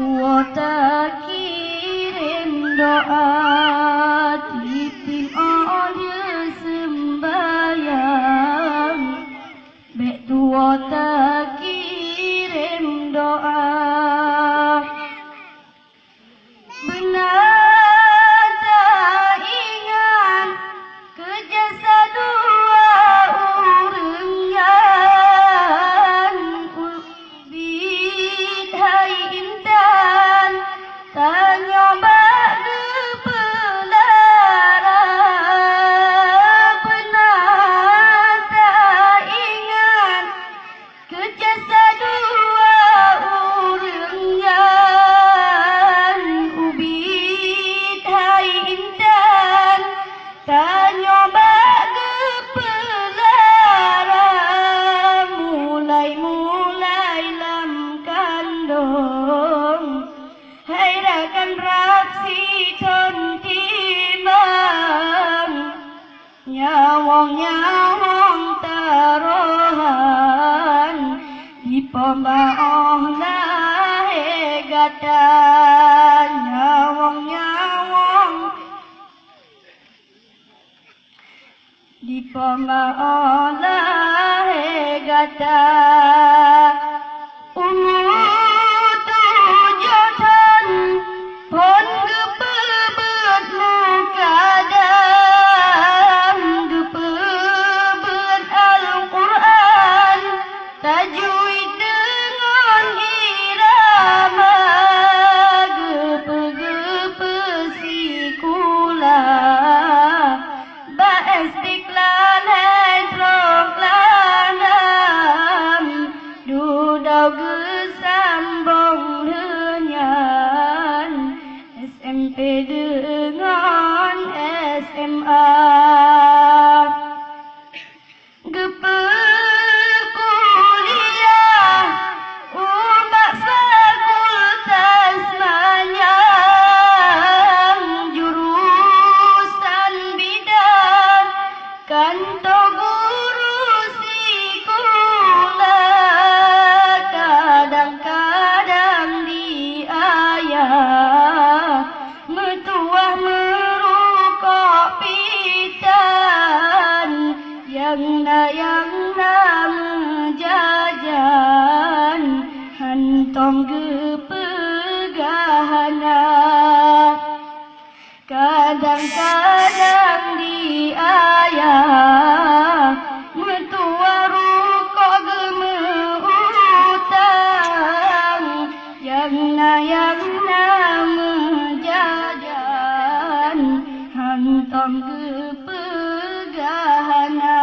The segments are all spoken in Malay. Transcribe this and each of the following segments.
tua tak kirim doa, titik dia sembahyang. Bek tua tak kirim doa. Benar tak ingat kejasa dua urengan. Ubit hai intan tanya bak pelara. Benar tak ingat kejasa dua urengan. Ubit hai intan tanya bak pelara. Mulai lam kandung hai rakan raksi thon timbang. Nyawang taruhan di pembaoh lahe gata. Nyawang di pembaoh lahe gata. Umur 7 tahun pon gepebet mukadam. Gepebet Al-Quran tajwid dengan irama. Gepe-gepe sikula ba istiqlal hedrok lanam. Dudau gesambong henyan SMP dengan SMA. Gepe kuliah umak fakultas manyang. Jurusan bidang kantor guru sekolah. Kadang-kadang diayah metuah merukuk pitan. Yang menjajan hantong gepegahana. Kadang-kadang diayah metuah rukuk gemeutang. Yang menjajan hantong gepegahana.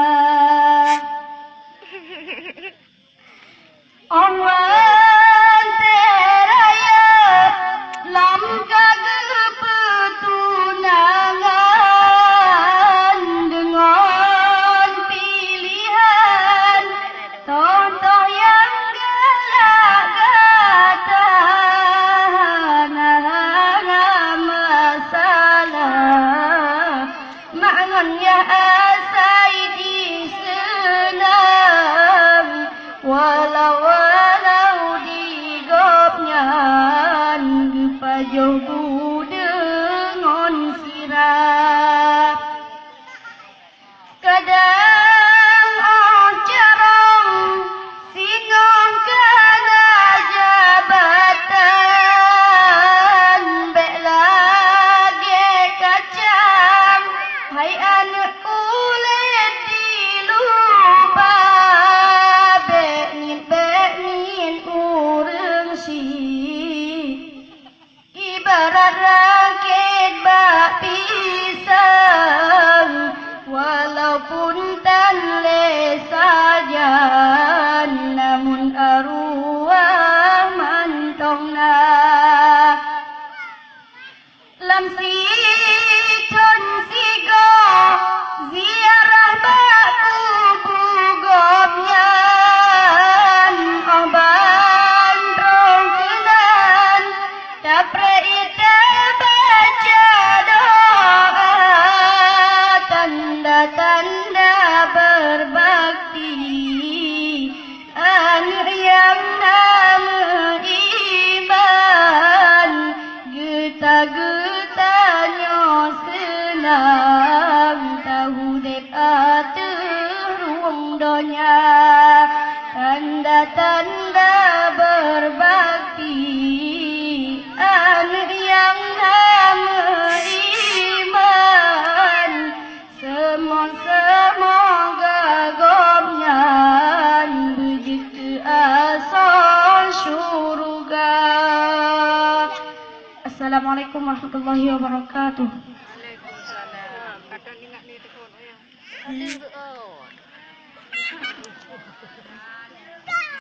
Orang teraya lam kepetunangan. Dengan pilihan contoh yang gelak gata. Nah masalah maknanya asai di senam. Walau digopnyan gepajoh dengan sirap. Kadang carong singong kana jabatan. Bek lagi kacang hai anak kulit dilupa. Beknin urang si ibarat rakit bak pisang. Walaupun tan le sajan namun arwah mantongna. Lam siton sigo ziarah bak kubugopnyan. Oban rong kenan dapre ita baca doa. Tanda-tanda berbakti anak yang nama iman. tanda berbakti, anak yang hamba iman, semoga gomnyan begitu asal syurga. Assalamualaikum warahmatullahi wabarakatuh.